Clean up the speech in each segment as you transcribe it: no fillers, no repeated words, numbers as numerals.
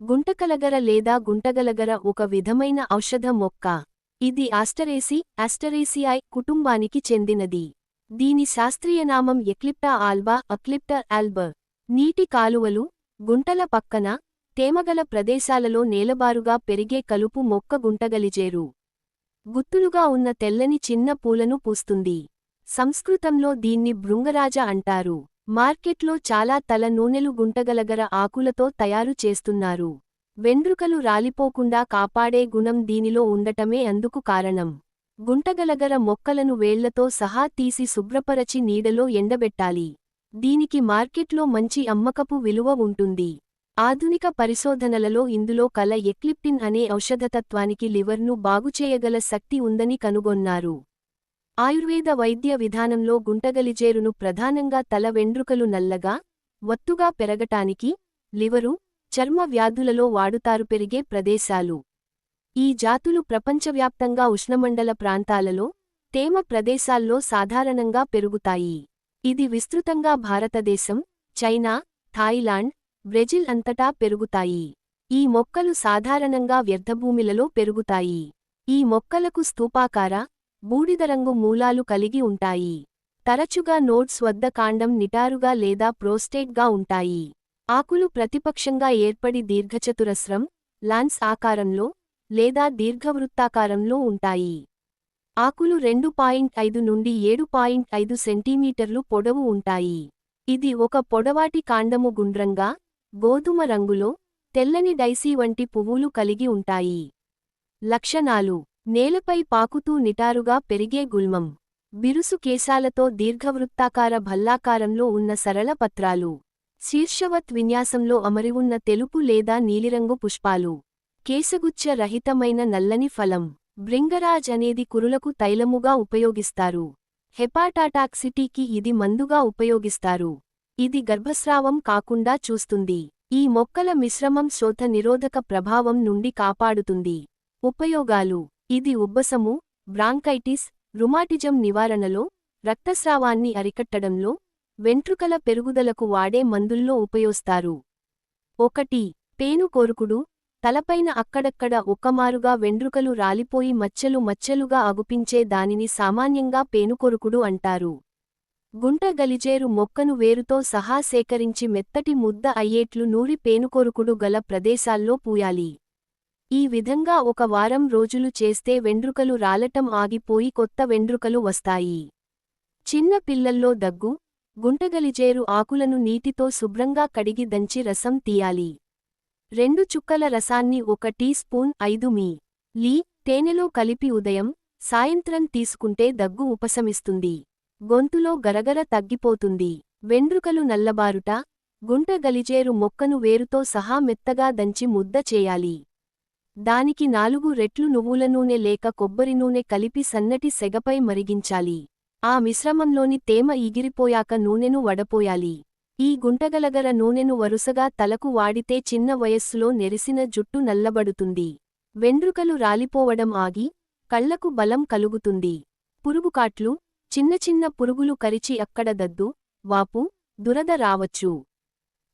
గుంటకలగర లేదా గుంటగలగర ఒక విధమైన ఔషధ మొక్క. ఇది ఆస్టరేసియాయ్ కుటుంబానికి చెందినది. దీని శాస్త్రీయనామం ఎక్లిప్టా ఆల్బా అక్లిప్టర్ ఆల్బర్. నీటి కాలువలు, గుంటల పక్కన, తేమగల ప్రదేశాలలో నేలబారుగా పెరిగే కలుపు మొక్క గుంటగలిజేరు. గుత్తులుగా ఉన్న తెల్లని చిన్న పూలను పూస్తుంది. సంస్కృతంలో దీన్ని భృంగరాజ అంటారు. మార్కెట్లో చాలా తల నూనెలు గుంటగలగర ఆకులతో తయారు చేస్తున్నారు. వెండ్రుకలు రాలిపోకుండా కాపాడే గుణం దీనిలో ఉండటమే అందుకు కారణం. గుంటగలగర మొక్కలను వేళ్లతో సహా తీసి శుభ్రపరచి నీడలో ఎండబెట్టాలి. దీనికి మార్కెట్లో మంచి అమ్మకపు విలువ ఉంటుంది. ఆధునిక పరిశోధనలలో ఇందులో కల ఎక్లిప్టిన్ అనే ఔషధతత్వానికి లివర్ను బాగుచేయగల శక్తి ఉందని కనుగొన్నారు. ఆయుర్వేద వైద్య విధానంలో గుంటగలిజేరును ప్రధానంగా తల వెండ్రుకలు నల్లగా, ఒత్తుగా పెరగటానికి, లివరు, చర్మ వ్యాధులలో వాడుతారు. పెరిగే ప్రదేశాలు. ఈ జాతులు ప్రపంచవ్యాప్తంగా ఉష్ణమండల ప్రాంతాలలో, తేమ ప్రదేశాల్లో సాధారణంగా పెరుగుతాయి. ఇది విస్తృతంగా భారతదేశం, చైనా, థాయిలాండ్, బ్రెజిల్ అంతటా పెరుగుతాయి. ఈ మొక్కలు సాధారణంగా వ్యర్థభూమిలలో పెరుగుతాయి. ఈ మొక్కలకు స్తూపాకార, బూడిదరంగు మూలాలు కలిగి ఉంటాయి. తరచుగా నోడ్స్ వద్ద కాండం నిటారుగా లేదా ప్రోస్టేట్గా ఉంటాయి. ఆకులు ప్రతిపక్షంగా ఏర్పడి దీర్ఘచతురస్రం, లాన్స్ ఆకారంలో, లేదా దీర్ఘవృత్తాకారంలో ఉంటాయి. ఆకులు 2.5 నుండి 7.5 సెంటీమీటర్లు పొడవు ఉంటాయి. ఇది ఒక పొడవాటి కాండము గుండ్రంగా, గోధుమ రంగులో, తెల్లని డైసీ వంటి పువ్వులు కలిగి ఉంటాయి. లక్షణాలు: నేలపై పాకుతూ నిటారుగా పెరిగే గుల్మం. బిరుసు కేశాలతో దీర్ఘవృత్తాకార భల్లాకారంలో ఉన్న సరళ పత్రాలు. శీర్షవత్ విన్యాసంలో అమరివున్న తెలుపు లేదా నీలిరంగు పుష్పాలు. కేశగుచ్ఛ రహితమైన నల్లని ఫలం. భృంగరాజ్ అనేది కురులకు తైలముగా ఉపయోగిస్తారు. హెపాటాటాక్సిటీకి ఇది మందుగా ఉపయోగిస్తారు. ఇది గర్భస్రావం కాకుండా చూస్తుంది. ఈ మొక్కల మిశ్రమం శోథ నిరోధక ప్రభావం నుండి కాపాడుతుంది. ఉపయోగాలు: ఇది ఉబ్బసము, బ్రాంకైటిస్, రుమాటిజం నివారణలో, రక్తస్రావాన్ని అరికట్టడంలో, వెంట్రుకల పెరుగుదలకు వాడే మందుల్లో ఉపయోస్తారు. 1. పేనుకోరుకుడు. తలపైన అక్కడక్కడ ఒక్కమారుగా వెండ్రుకలు రాలిపోయి మచ్చలుగా అగుపించే దానిని సామాన్యంగా పేనుకొరుకుడు అంటారు. గుంటగలిజేరు మొక్కను వేరుతో సహా సేకరించి మెత్తటి ముద్ద అయ్యేట్లు నూరి పేనుకొరుకుడు గల ప్రదేశాల్లో పూయాలి. ఈ విధంగా 1 వారం రోజులు చేస్తే వెండ్రుకలు రాలటం ఆగిపోయి కొత్త వెండ్రుకలు వస్తాయి. చిన్న పిల్లల్లో దగ్గు, గుంటగలిజేరు ఆకులను నీటితో శుభ్రంగా కడిగి దంచి రసం తీయాలి. 2 చుక్కల రసాన్ని 1 టీ స్పూన్ 5 మి. తేనెలో కలిపి ఉదయం, సాయంత్రం తీసుకుంటే దగ్గు ఉపశమిస్తుంది. గొంతులో గరగర తగ్గిపోతుంది. వెండ్రుకలు నల్లబారుట. గుంటగలిజేరు మొక్కను వేరుతో సహా మెత్తగా దంచి ముద్ద చేయాలి. దానికి 4 రెట్లు నువ్వుల నూనె లేక కొబ్బరి నూనె కలిపి సన్నటి సెగపై మరిగించాలి. ఆ మిశ్రమంలోని తేమ ఎగిరిపోయాక నూనెను వడపోయాలి. ఈ గుంటగలగర నూనెను వరుసగా తలకు వాడితే చిన్న వయస్సులో నెరిసిన జుట్టు నల్లబడుతుంది. వెండ్రుకలు రాలిపోవడం ఆగి, కళ్లకు బలం కలుగుతుంది. పురుగుకాట్లు. చిన్న పురుగులు కరిచి అక్కడ దద్దు, వాపు, దురద రావచ్చు.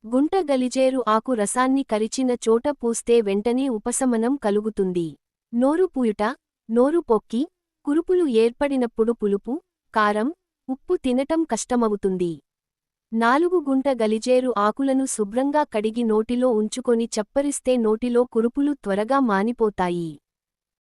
గుంటగలిజేరు ఆకు రసాన్ని కరిచిన చోట పూస్తే వెంటనే ఉపశమనం కలుగుతుంది. నోరు పూయుట. నోరు పొక్కి, కురుపులు ఏర్పడినప్పుడు పులుపు, కారం, ఉప్పు తినటం కష్టమవుతుంది. 4 గుంటగలిజేరు ఆకులను శుభ్రంగా కడిగి నోటిలో ఉంచుకొని చప్పరిస్తే నోటిలో కురుపులు త్వరగా మానిపోతాయి.